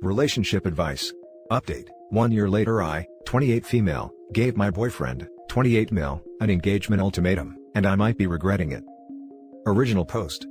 Relationship advice. Update. 1 year later I, 28 female, gave my boyfriend, 28 male, an engagement ultimatum, and I might be regretting it. Original post.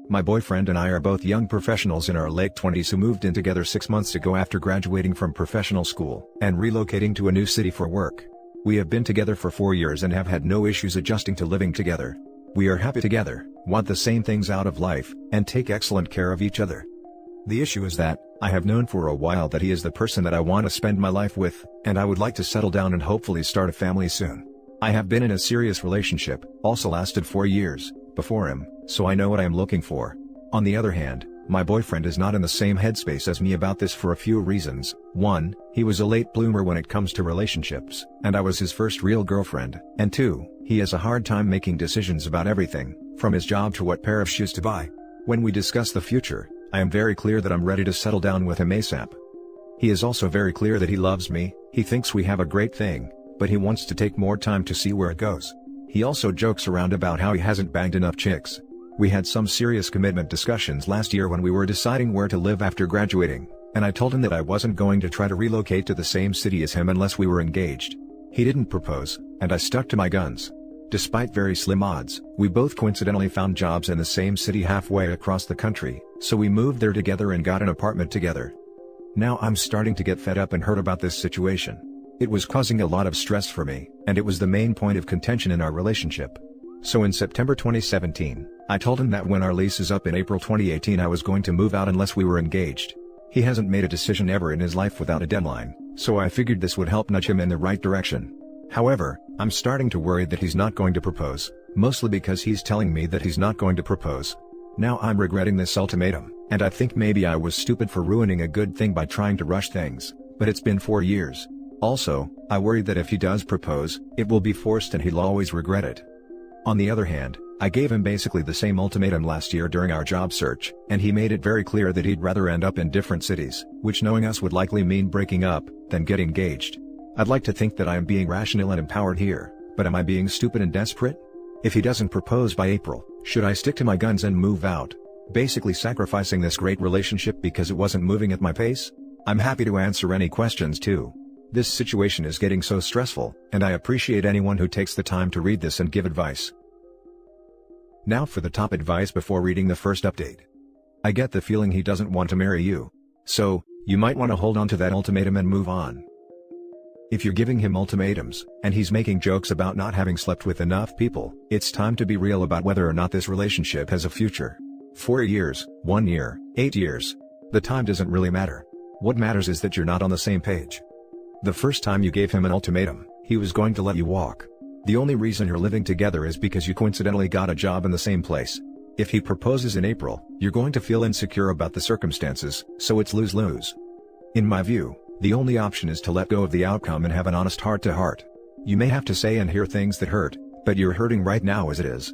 My boyfriend and I are both young professionals in our late 20s who moved in together 6 months ago after graduating from professional school and relocating to a new city for work. We have been together for 4 years and have had no issues adjusting to living together. We are happy together, want the same things out of life, and take excellent care of each other. The issue is that, I have known for a while that he is the person that I want to spend my life with, and I would like to settle down and hopefully start a family soon. I have been in a serious relationship, also lasted 4 years, before him, so I know what I am looking for. On the other hand, my boyfriend is not in the same headspace as me about this for a few reasons. 1, he was a late bloomer when it comes to relationships, and I was his first real girlfriend, and 2, he has a hard time making decisions about everything, from his job to what pair of shoes to buy. When we discuss the future, I am very clear that I'm ready to settle down with him ASAP. He is also very clear that he loves me, he thinks we have a great thing, but he wants to take more time to see where it goes. He also jokes around about how he hasn't banged enough chicks. We had some serious commitment discussions last year when we were deciding where to live after graduating, and I told him that I wasn't going to try to relocate to the same city as him unless we were engaged. He didn't propose, and I stuck to my guns. Despite very slim odds, we both coincidentally found jobs in the same city halfway across the country, so we moved there together and got an apartment together. Now I'm starting to get fed up and hurt about this situation. It was causing a lot of stress for me, and it was the main point of contention in our relationship. So in September 2017, I told him that when our lease is up in April 2018 I was going to move out unless we were engaged. He hasn't made a decision ever in his life without a deadline, so I figured this would help nudge him in the right direction. However, I'm starting to worry that he's not going to propose, mostly because he's telling me that he's not going to propose. Now I'm regretting this ultimatum, and I think maybe I was stupid for ruining a good thing by trying to rush things, but it's been 4 years. Also, I worry that if he does propose, it will be forced and he'll always regret it. On the other hand, I gave him basically the same ultimatum last year during our job search, and he made it very clear that he'd rather end up in different cities, which knowing us would likely mean breaking up, than get engaged. I'd like to think that I am being rational and empowered here, but am I being stupid and desperate? If he doesn't propose by April, should I stick to my guns and move out, basically sacrificing this great relationship because it wasn't moving at my pace? I'm happy to answer any questions too. This situation is getting so stressful, and I appreciate anyone who takes the time to read this and give advice. Now for the top advice before reading the first update. I get the feeling he doesn't want to marry you. So, you might want to hold on to that ultimatum and move on. If you're giving him ultimatums, and he's making jokes about not having slept with enough people, it's time to be real about whether or not this relationship has a future. 4 years, 1 year, 8 years. The time doesn't really matter. What matters is that you're not on the same page. The first time you gave him an ultimatum, he was going to let you walk. The only reason you're living together is because you coincidentally got a job in the same place. If he proposes in April, you're going to feel insecure about the circumstances, so it's lose-lose. In my view, the only option is to let go of the outcome and have an honest heart-to-heart. You may have to say and hear things that hurt, but you're hurting right now as it is.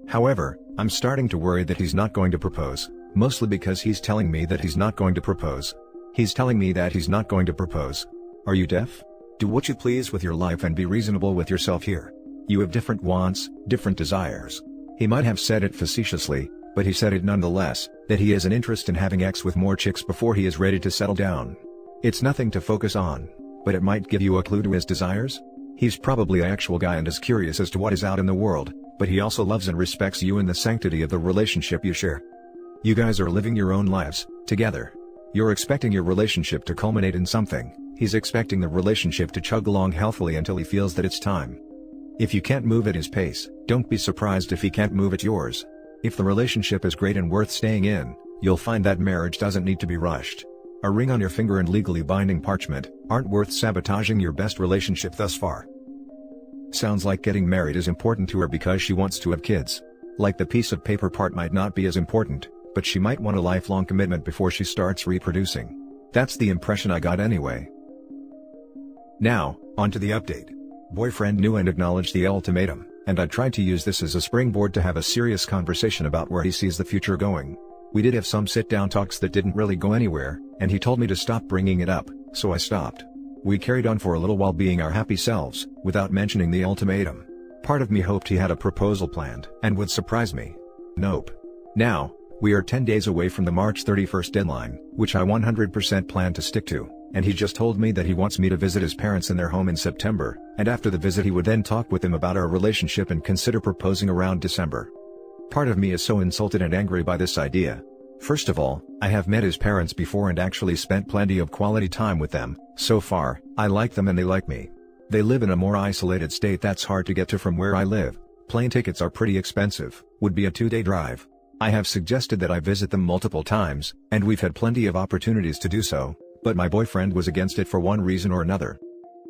However, I'm starting to worry that he's not going to propose, mostly because he's telling me that he's not going to propose. He's telling me that he's not going to propose. Are you deaf? Do what you please with your life and be reasonable with yourself here. You have different wants, different desires. He might have said it facetiously, but he said it nonetheless, that he has an interest in having sex with more chicks before he is ready to settle down. It's nothing to focus on, but it might give you a clue to his desires. He's probably an actual guy and is curious as to what is out in the world, but he also loves and respects you and the sanctity of the relationship you share. You guys are living your own lives, together. You're expecting your relationship to culminate in something. He's expecting the relationship to chug along healthily until he feels that it's time. If you can't move at his pace, don't be surprised if he can't move at yours. If the relationship is great and worth staying in, you'll find that marriage doesn't need to be rushed. A ring on your finger and legally binding parchment aren't worth sabotaging your best relationship thus far. Sounds like getting married is important to her because she wants to have kids. Like the piece of paper part might not be as important, but she might want a lifelong commitment before she starts reproducing. That's the impression I got anyway. Now, on to the update. Boyfriend knew and acknowledged the ultimatum, and I tried to use this as a springboard to have a serious conversation about where he sees the future going. We did have some sit-down talks that didn't really go anywhere, and he told me to stop bringing it up, so I stopped. We carried on for a little while being our happy selves, without mentioning the ultimatum. Part of me hoped he had a proposal planned and would surprise me. Nope. Now, We are 10 days away from the March 31st deadline, which I 100% plan to stick to, and he just told me that he wants me to visit his parents in their home in September, and after the visit he would then talk with them about our relationship and consider proposing around December. Part of me is so insulted and angry by this idea. First of all, I have met his parents before and actually spent plenty of quality time with them. So far, I like them and they like me. They live in a more isolated state that's hard to get to from where I live. Plane tickets are pretty expensive, would be a 2-day drive. I have suggested that I visit them multiple times, and we've had plenty of opportunities to do so, but my boyfriend was against it for one reason or another.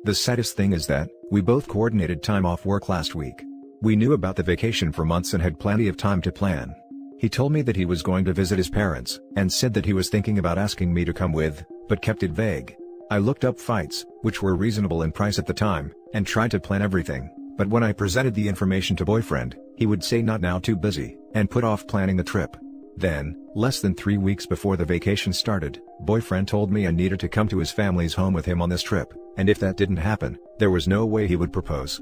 The saddest thing is that, we both coordinated time off work last week. We knew about the vacation for months and had plenty of time to plan. He told me that he was going to visit his parents, and said that he was thinking about asking me to come with, but kept it vague. I looked up flights, which were reasonable in price at the time, and tried to plan everything, but when I presented the information to boyfriend, he would say not now, too busy, and put off planning the trip. Then, less than 3 weeks before the vacation started, boyfriend told me I needed to come to his family's home with him on this trip, and if that didn't happen, there was no way he would propose.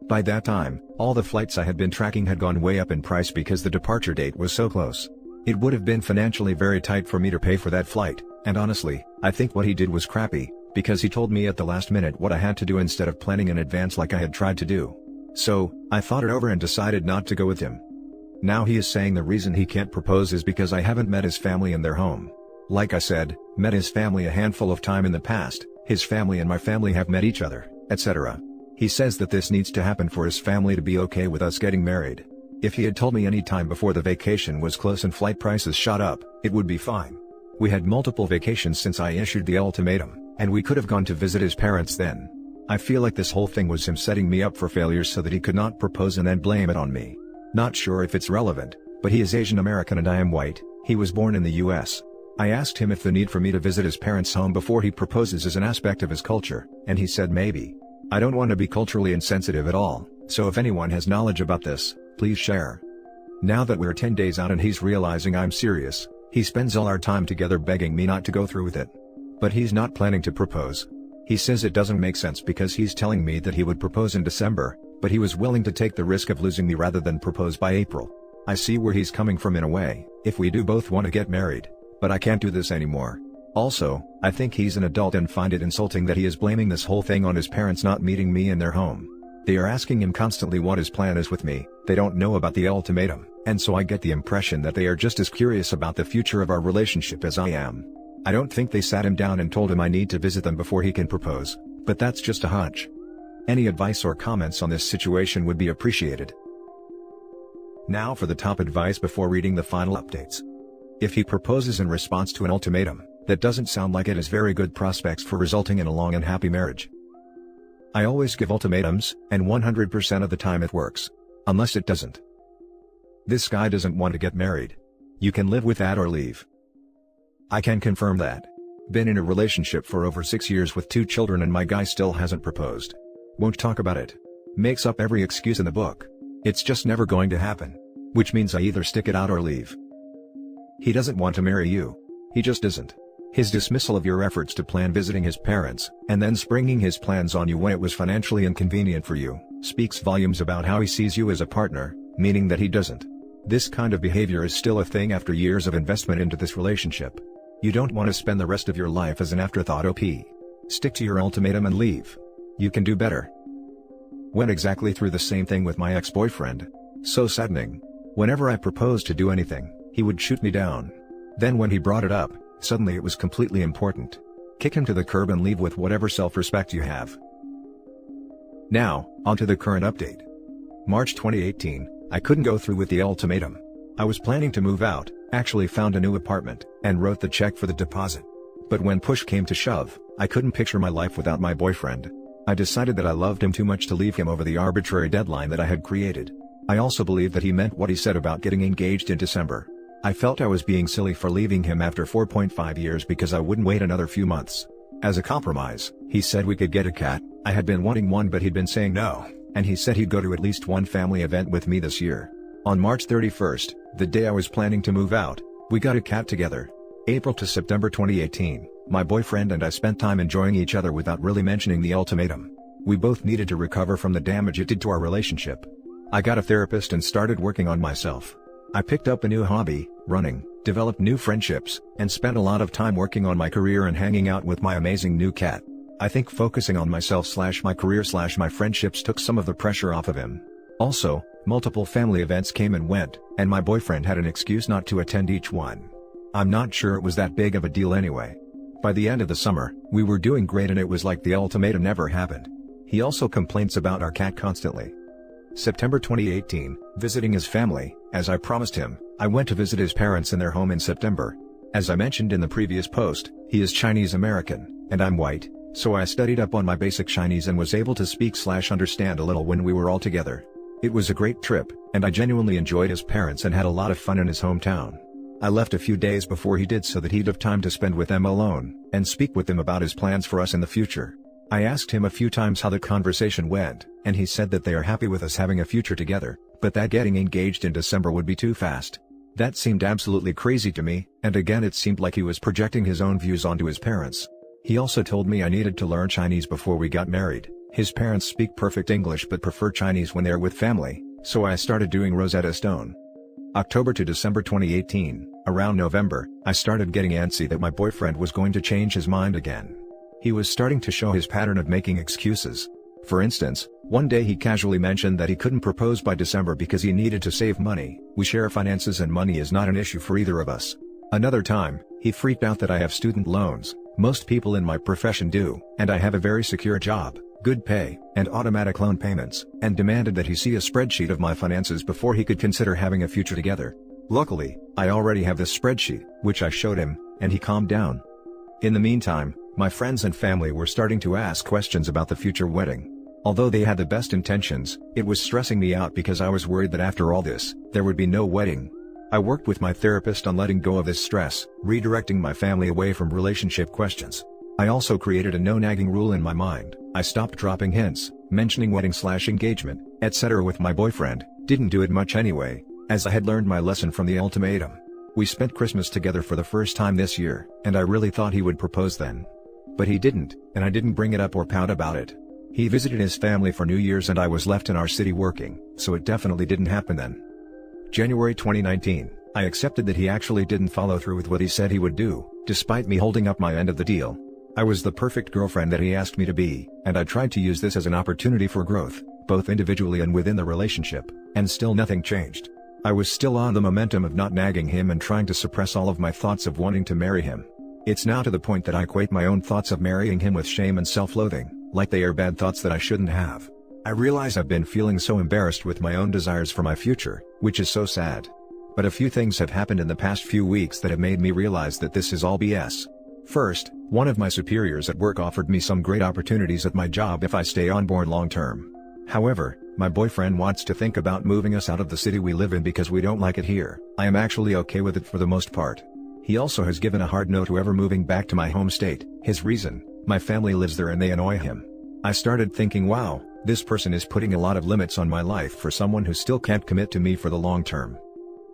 By that time, all the flights I had been tracking had gone way up in price because the departure date was so close. It would have been financially very tight for me to pay for that flight, and honestly, I think what he did was crappy, because he told me at the last minute what I had to do instead of planning in advance like I had tried to do. So, I thought it over and decided not to go with him. Now he is saying the reason he can't propose is because I haven't met his family in their home. Like I said, met his family a handful of time in the past, his family and my family have met each other, etc. He says that this needs to happen for his family to be okay with us getting married. If he had told me any time before the vacation was close and flight prices shot up, it would be fine. We had multiple vacations since I issued the ultimatum, and we could have gone to visit his parents then. I feel like this whole thing was him setting me up for failure so that he could not propose and then blame it on me. Not sure if it's relevant, but he is Asian American and I am white. He was born in the US. I asked him if the need for me to visit his parents' home before he proposes is an aspect of his culture, and he said maybe. I don't want to be culturally insensitive at all, so if anyone has knowledge about this, please share. Now that we're 10 days out and he's realizing I'm serious, he spends all our time together begging me not to go through with it. But he's not planning to propose. He says it doesn't make sense because he's telling me that he would propose in December, but he was willing to take the risk of losing me rather than propose by April. I see where he's coming from in a way, if we do both want to get married, but I can't do this anymore. Also, I think he's an adult and find it insulting that he is blaming this whole thing on his parents not meeting me in their home. They are asking him constantly what his plan is with me, they don't know about the ultimatum, and so I get the impression that they are just as curious about the future of our relationship as I am. I don't think they sat him down and told him I need to visit them before he can propose, but that's just a hunch. Any advice or comments on this situation would be appreciated. Now for the top advice before reading the final updates. If he proposes in response to an ultimatum, that doesn't sound like it has very good prospects for resulting in a long and happy marriage. I always give ultimatums, and 100% of the time it works. Unless it doesn't. This guy doesn't want to get married. You can live with that or leave. I can confirm that. Been in a relationship for over 6 years with 2 children and my guy still hasn't proposed. Won't talk about it. Makes up every excuse in the book. It's just never going to happen. Which means I either stick it out or leave. He doesn't want to marry you. He just isn't. His dismissal of your efforts to plan visiting his parents, and then springing his plans on you when it was financially inconvenient for you, speaks volumes about how he sees you as a partner, meaning that he doesn't. This kind of behavior is still a thing after years of investment into this relationship. You don't want to spend the rest of your life as an afterthought. Stick to your ultimatum and leave. You can do better. Went exactly through the same thing with my ex-boyfriend. So saddening. Whenever I proposed to do anything, he would shoot me down. Then when he brought it up, suddenly it was completely important. Kick him to the curb and leave with whatever self-respect you have. Now, onto the current update. March 2018, I couldn't go through with the ultimatum. I was planning to move out, actually found a new apartment, and wrote the check for the deposit. But when push came to shove, I couldn't picture my life without my boyfriend. I decided that I loved him too much to leave him over the arbitrary deadline that I had created. I also believed that he meant what he said about getting engaged in December. I felt I was being silly for leaving him after 4.5 years because I wouldn't wait another few months. As a compromise, he said we could get a cat. I had been wanting one but he'd been saying no, and he said he'd go to at least one family event with me this year. On March 31st, the day I was planning to move out, we got a cat together. April to September 2018, my boyfriend and I spent time enjoying each other without really mentioning the ultimatum. We both needed to recover from the damage it did to our relationship. I got a therapist and started working on myself. I picked up a new hobby, running, developed new friendships, and spent a lot of time working on my career and hanging out with my amazing new cat. I think focusing on myself/my career/my friendships took some of the pressure off of him. Also, multiple family events came and went, and my boyfriend had an excuse not to attend each one. I'm not sure it was that big of a deal anyway. By the end of the summer, we were doing great and it was like the ultimatum never happened. He also complains about our cat constantly. September 2018, visiting his family. As I promised him, I went to visit his parents in their home in September. As I mentioned in the previous post, he is Chinese American, and I'm white, so I studied up on my basic Chinese and was able to speak/understand a little when we were all together. It was a great trip, and I genuinely enjoyed his parents and had a lot of fun in his hometown. I left a few days before he did so that he'd have time to spend with them alone, and speak with them about his plans for us in the future. I asked him a few times how the conversation went, and he said that they are happy with us having a future together, but that getting engaged in December would be too fast. That seemed absolutely crazy to me, and again it seemed like he was projecting his own views onto his parents. He also told me I needed to learn Chinese before we got married. His parents speak perfect English but prefer Chinese when they're with family, so I started doing Rosetta Stone. October to December 2018, around November, I started getting antsy that my boyfriend was going to change his mind again. He was starting to show his pattern of making excuses. For instance, one day he casually mentioned that he couldn't propose by December because he needed to save money. We share finances and money is not an issue for either of us. Another time, he freaked out that I have student loans, most people in my profession do, and I have a very secure job, good pay, and automatic loan payments, and demanded that he see a spreadsheet of my finances before he could consider having a future together. Luckily, I already have this spreadsheet, which I showed him, and he calmed down. In the meantime, my friends and family were starting to ask questions about the future wedding. Although they had the best intentions, it was stressing me out because I was worried that after all this, there would be no wedding. I worked with my therapist on letting go of this stress, redirecting my family away from relationship questions. I also created a no-nagging rule in my mind. I stopped dropping hints, mentioning wedding/engagement, etc. with my boyfriend, didn't do it much anyway, as I had learned my lesson from the ultimatum. We spent Christmas together for the first time this year, and I really thought he would propose then. But he didn't, and I didn't bring it up or pout about it. He visited his family for New Year's and I was left in our city working, so it definitely didn't happen then. January 2019, I accepted that he actually didn't follow through with what he said he would do, despite me holding up my end of the deal. I was the perfect girlfriend that he asked me to be, and I tried to use this as an opportunity for growth, both individually and within the relationship, and still nothing changed. I was still on the momentum of not nagging him and trying to suppress all of my thoughts of wanting to marry him. It's now to the point that I equate my own thoughts of marrying him with shame and self-loathing, like they are bad thoughts that I shouldn't have. I realize I've been feeling so embarrassed with my own desires for my future, which is so sad. But a few things have happened in the past few weeks that have made me realize that this is all BS. First, one of my superiors at work offered me some great opportunities at my job if I stay on board long term. However, my boyfriend wants to think about moving us out of the city we live in because we don't like it here. I am actually okay with it for the most part. He also has given a hard no to ever moving back to my home state. His reason: my family lives there and they annoy him. I started thinking, wow, this person is putting a lot of limits on my life for someone who still can't commit to me for the long term.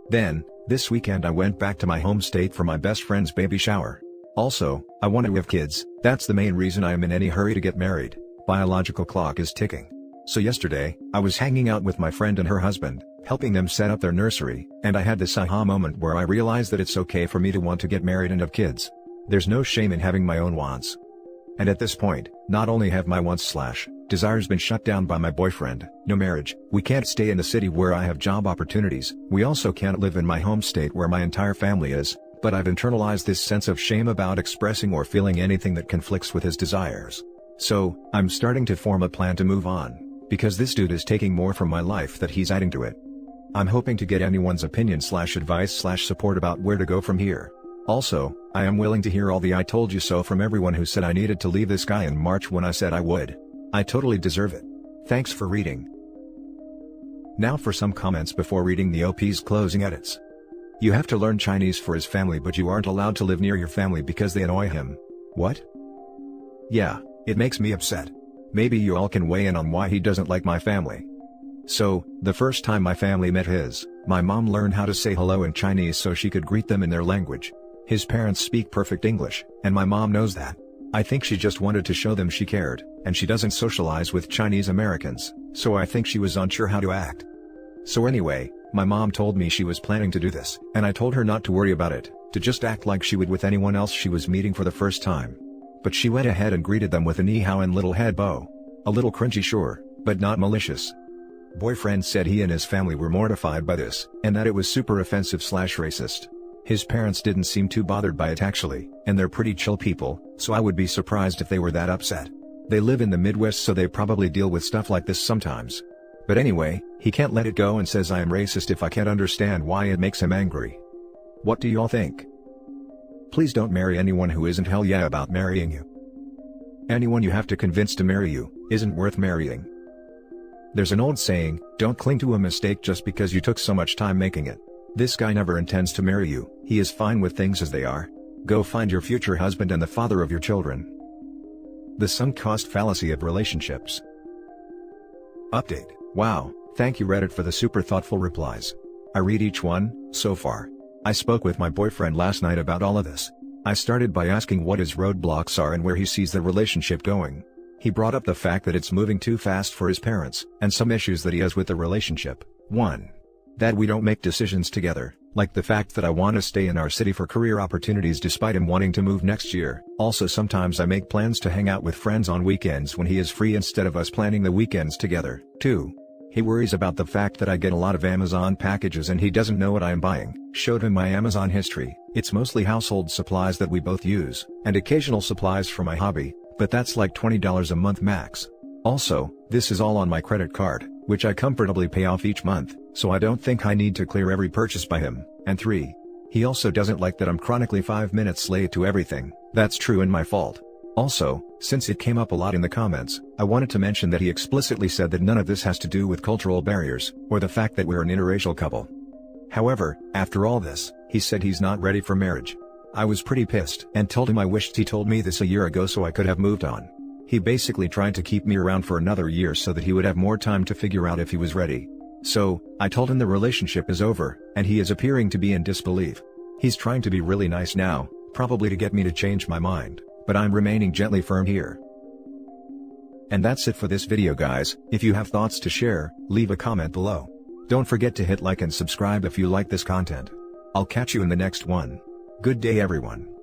Then, this weekend I went back to my home state for my best friend's baby shower. Also, I want to have kids. That's the main reason I am in any hurry to get married. Biological clock is ticking. So yesterday, I was hanging out with my friend and her husband, helping them set up their nursery, and I had this aha moment where I realized that it's okay for me to want to get married and have kids. There's no shame in having my own wants. And at this point, not only have my wants/desires been shut down by my boyfriend, no marriage, we can't stay in the city where I have job opportunities, we also can't live in my home state where my entire family is, but I've internalized this sense of shame about expressing or feeling anything that conflicts with his desires. So, I'm starting to form a plan to move on, because this dude is taking more from my life that he's adding to it. I'm hoping to get anyone's opinion/advice/support about where to go from here. Also, I am willing to hear all the "I told you so" from everyone who said I needed to leave this guy in March when I said I would. I totally deserve it. Thanks for reading. Now for some comments before reading the OP's closing edits. You have to learn Chinese for his family, but you aren't allowed to live near your family because they annoy him. What? Yeah, it makes me upset. Maybe you all can weigh in on why he doesn't like my family. So, the first time my family met his, my mom learned how to say hello in Chinese so she could greet them in their language. His parents speak perfect English, and my mom knows that. I think she just wanted to show them she cared, and she doesn't socialize with Chinese Americans, so I think she was unsure how to act. So anyway, My mom told me she was planning to do this, and I told her not to worry about it, to just act like she would with anyone else she was meeting for the first time. But she went ahead and greeted them with a ni hao and little head bow. A little cringy, sure, but not malicious. Boyfriend said he and his family were mortified by this, and that it was super offensive/racist. His parents didn't seem too bothered by it actually, and they're pretty chill people, so I would be surprised if they were that upset. They live in the Midwest, so they probably deal with stuff like this sometimes. But anyway, he can't let it go and says I am racist if I can't understand why it makes him angry. What do y'all think? Please don't marry anyone who isn't hell yeah about marrying you. Anyone you have to convince to marry you isn't worth marrying. There's an old saying, don't cling to a mistake just because you took so much time making it. This guy never intends to marry you, he is fine with things as they are. Go find your future husband and the father of your children. The sunk cost fallacy of relationships. Update. Wow, thank you Reddit for the super thoughtful replies. I read each one, so far. I spoke with my boyfriend last night about all of this. I started by asking what his roadblocks are and where he sees the relationship going. He brought up the fact that it's moving too fast for his parents, and some issues that he has with the relationship. 1. That we don't make decisions together, like the fact that I want to stay in our city for career opportunities despite him wanting to move next year. Also sometimes I make plans to hang out with friends on weekends when he is free instead of us planning the weekends together. 2. He worries about the fact that I get a lot of Amazon packages and he doesn't know what I am buying. Showed him my Amazon history, it's mostly household supplies that we both use, and occasional supplies for my hobby, but that's like $20 a month max. Also, this is all on my credit card, which I comfortably pay off each month, so I don't think I need to clear every purchase by him. And 3. He also doesn't like that I'm chronically 5 minutes late to everything. That's true and my fault. Also, since it came up a lot in the comments, I wanted to mention that he explicitly said that none of this has to do with cultural barriers, or the fact that we're an interracial couple. However, after all this, he said he's not ready for marriage. I was pretty pissed and told him I wished he told me this a year ago so I could have moved on. He basically tried to keep me around for another year so that he would have more time to figure out if he was ready. So, I told him the relationship is over, and he is appearing to be in disbelief. He's trying to be really nice now, probably to get me to change my mind, but I'm remaining gently firm here. And that's it for this video guys. If you have thoughts to share, leave a comment below. Don't forget to hit like and subscribe if you like this content. I'll catch you in the next one. Good day everyone.